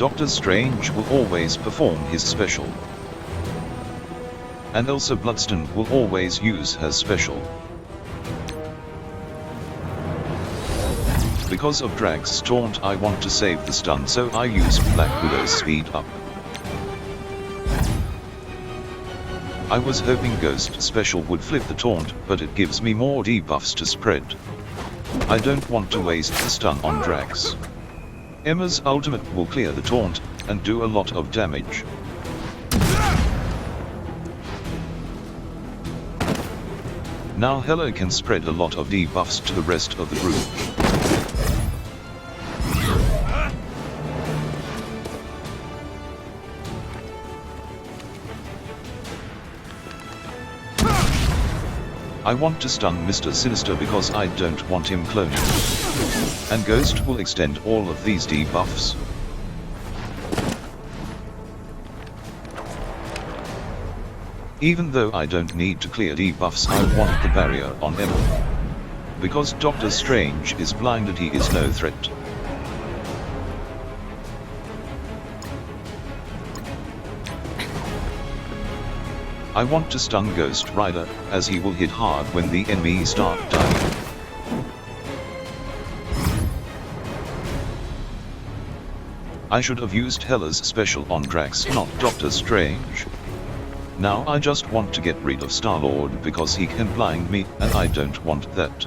Doctor Strange will always perform his special. And Elsa Bloodstone will always use her special. Because of Drax's taunt, I want to save the stun, so I use Black Widow's speed up. I was hoping Ghost special would flip the taunt, but it gives me more debuffs to spread. I don't want to waste the stun on Drax. Emma's ultimate will clear the taunt, and do a lot of damage. Now Hela can spread a lot of debuffs to the rest of the group. I want to stun Mr. Sinister because I don't want him cloning. And Ghost will extend all of these debuffs. Even though I don't need to clear debuffs, I want the barrier on Emma. Because Doctor Strange is blinded, he is no threat. I want to stun Ghost Rider, as he will hit hard when the enemies start dying. I should have used Hela's special on Drax, not Doctor Strange. Now I just want to get rid of Star-Lord because he can blind me, and I don't want that.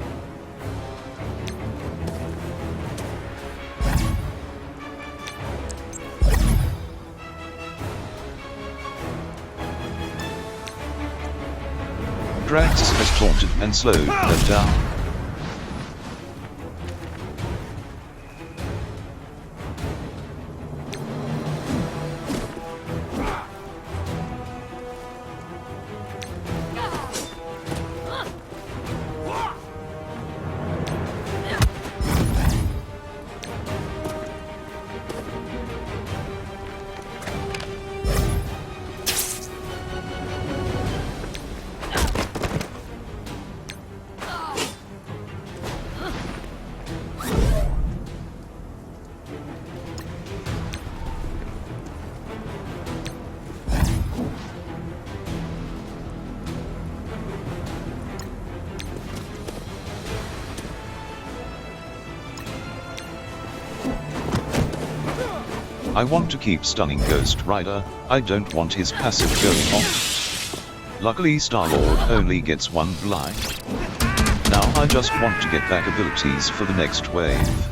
Drax has taunted and slowed her down. I want to keep stunning Ghost Rider, I don't want his passive going off. Luckily Star-Lord only gets one blind. Now I just want to get back abilities for the next wave.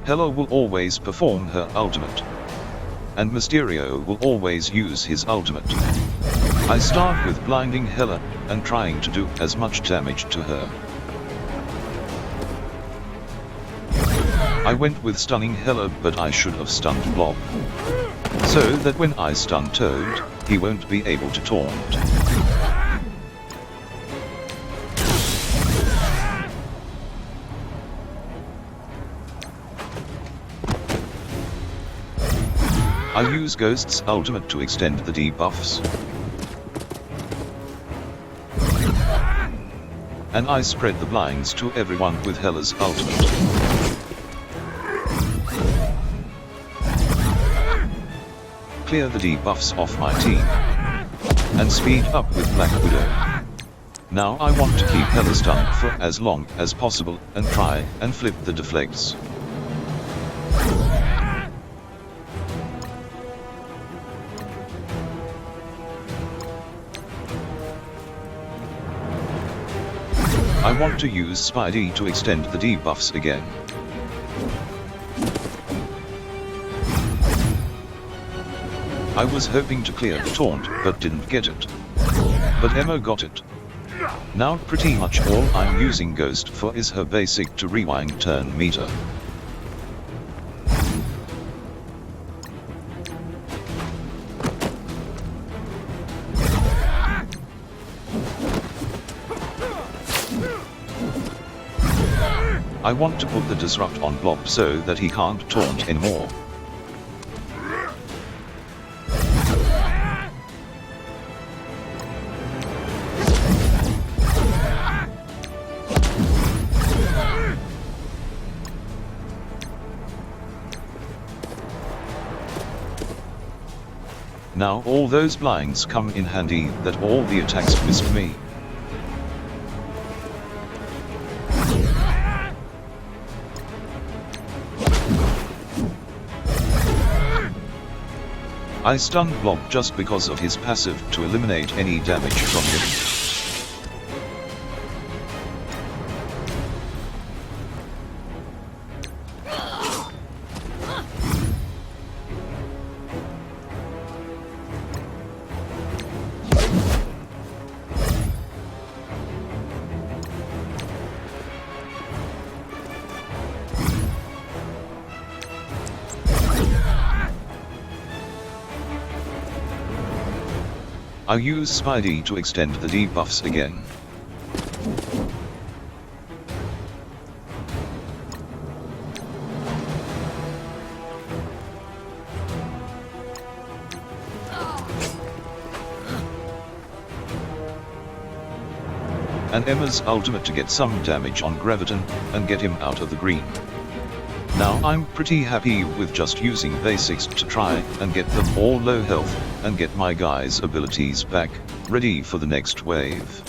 Hela will always perform her ultimate. And Mysterio will always use his ultimate. I start with blinding Hela, and trying to do as much damage to her. I went with stunning Hela, but I should have stunned Blob. So that when I stun Toad, he won't be able to taunt. I use Ghost's ultimate to extend the debuffs. And I spread the blinds to everyone with Hela's ultimate. Clear the debuffs off my team. And speed up with Black Widow. Now I want to keep Hela stunned for as long as possible, and try and flip the deflects. I want to use Spidey to extend the debuffs again. I was hoping to clear the taunt, but didn't get it. But Emma got it. Now pretty much all I'm using Ghost for is her basic to rewind turn meter. I want to put the disrupt on Blob so that he can't taunt anymore. Now all those blinds come in handy that all the attacks missed me. I stunned Blob just because of his passive to eliminate any damage from him. I use Spidey to extend the debuffs again. And Emma's ultimate to get some damage on Graviton, and get him out of the green. Now I'm pretty happy with just using basics to try and get them all low health, and get my guys' abilities back, ready for the next wave.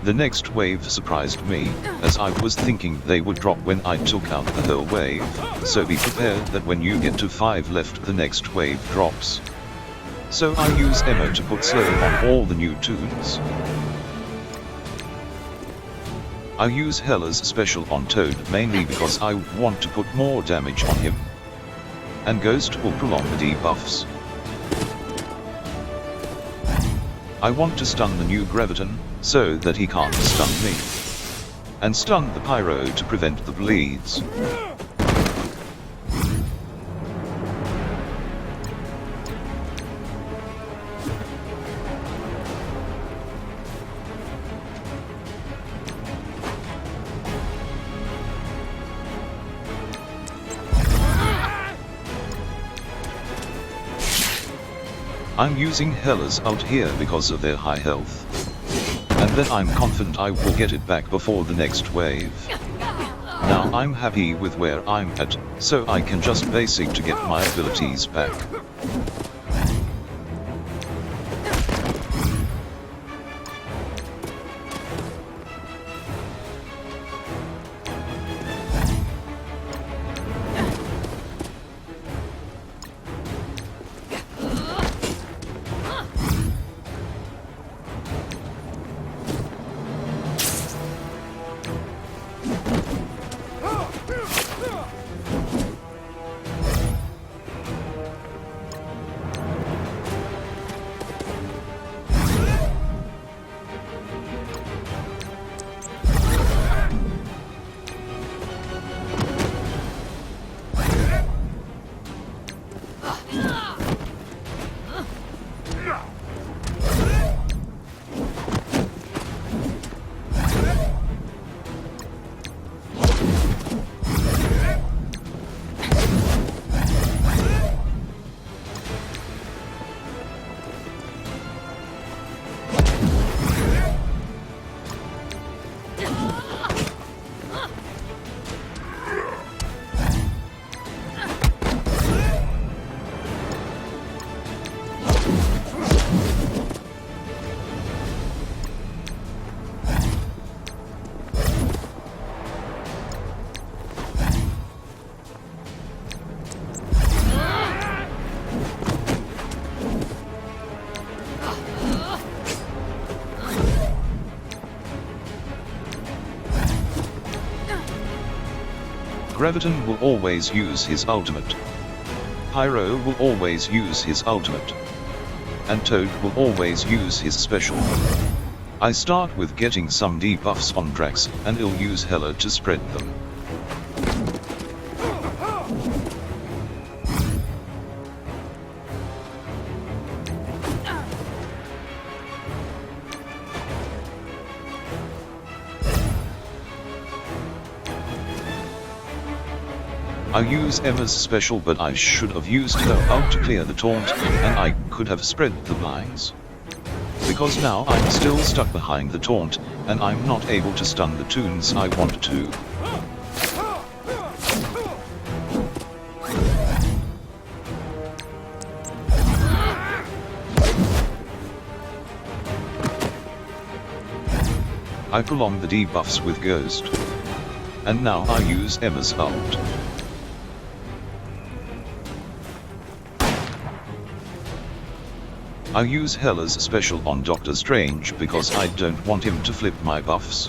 The next wave surprised me, as I was thinking they would drop when I took out the whole wave, so be prepared that when you get to 5 left the next wave drops. So I use Emma to put slow on all the new tunes. I use Hela's special on Toad mainly because I want to put more damage on him. And Ghost will prolong the debuffs. I want to stun the new Graviton, so that he can't stun me. And stun the Pyro to prevent the bleeds. I'm using Hela's ult here because of their high health. And then I'm confident I will get it back before the next wave. Now I'm happy with where I'm at, so I can just basic to get my abilities back. Graviton will always use his ultimate. Pyro will always use his ultimate. And Toad will always use his special. I start with getting some debuffs on Drax, and I'll use Hela to spread them. I use Emma's special, but I should have used her ult to clear the taunt, and I could have spread the blinds. Because now I'm still stuck behind the taunt, and I'm not able to stun the toons I want to. I prolong the debuffs with Ghost. And now I use Emma's ult. I use Hela's special on Doctor Strange because I don't want him to flip my buffs.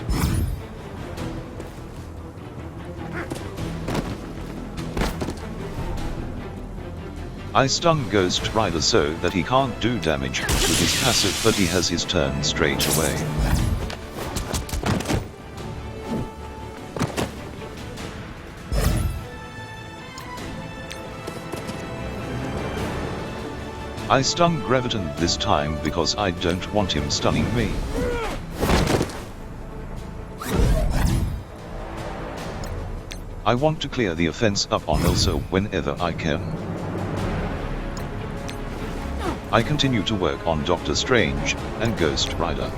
I stun Ghost Rider so that he can't do damage with his passive, but he has his turn straight away. I stun Graviton this time because I don't want him stunning me. I want to clear the offense up on Elsa whenever I can. I continue to work on Doctor Strange and Ghost Rider.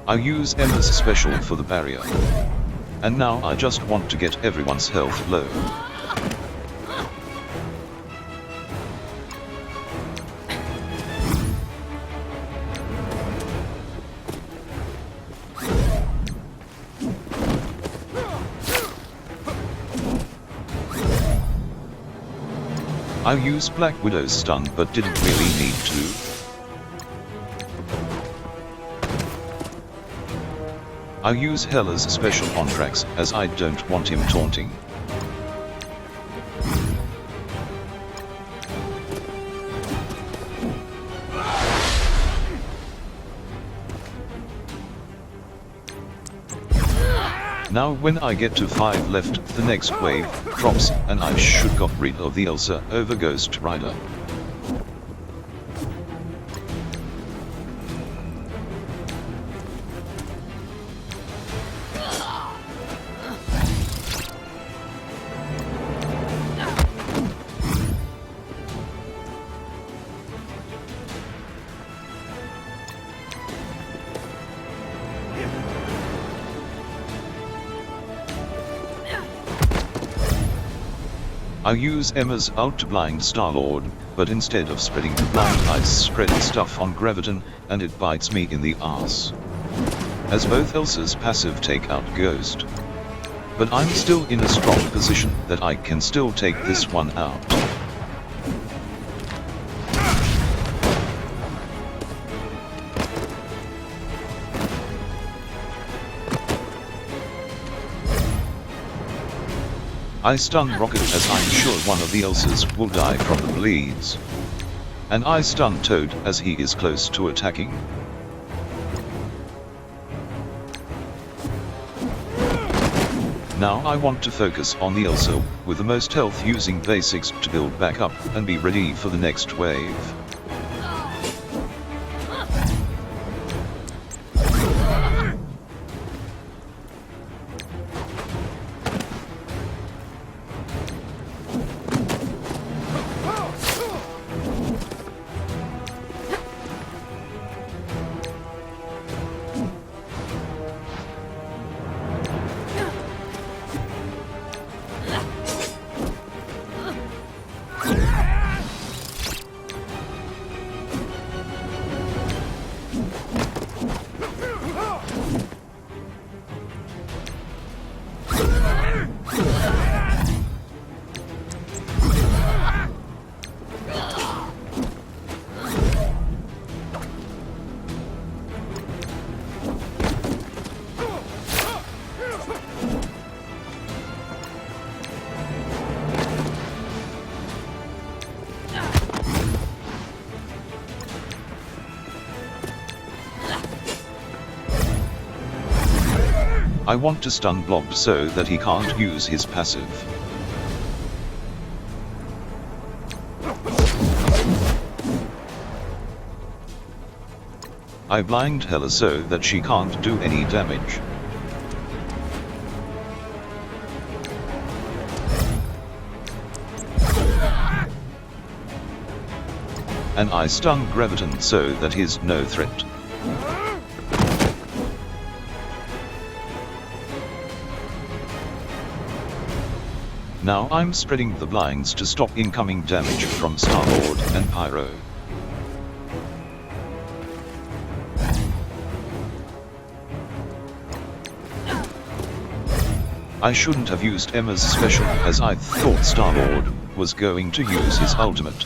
I use Emma's special for the barrier. And now I just want to get everyone's health low. I used Black Widow's stun but didn't really need to. I use Hela's special on Drax as I don't want him taunting. Now when I get to 5 left, the next wave drops and I should got rid of the Elsa over Ghost Rider. I use Emma's ult to blind Star-Lord, but instead of spreading the blind I spread stuff on Graviton, and it bites me in the ass. As both Elsa's passive take out Ghost. But I'm still in a strong position that I can still take this one out. I stun Rocket as I'm sure one of the Elsas will die from the bleeds. And I stun Toad as he is close to attacking. Now I want to focus on the Elsa with the most health, using basics to build back up and be ready for the next wave. I want to stun Blob so that he can't use his passive. I blind Hela so that she can't do any damage. And I stun Graviton so that he's no threat. Now I'm spreading the blinds to stop incoming damage from Star-Lord and Pyro. I shouldn't have used Emma's special, as I thought Star-Lord was going to use his ultimate.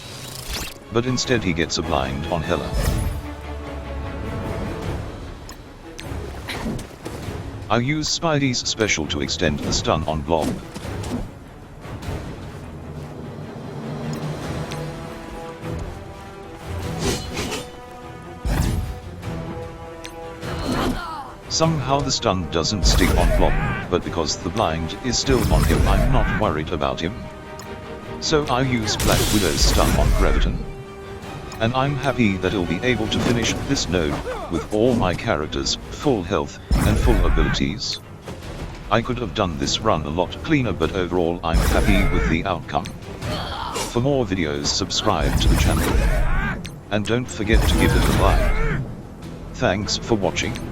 But instead he gets a blind on Hela. I use Spidey's special to extend the stun on Blob. Somehow the stun doesn't stick on Blob, but because the blind is still on him, I'm not worried about him. So I use Black Widow's stun on Graviton. And I'm happy that he'll be able to finish this node with all my characters full health and full abilities. I could have done this run a lot cleaner, but overall I'm happy with the outcome. For more videos, subscribe to the channel. And don't forget to give it a like. Thanks for watching.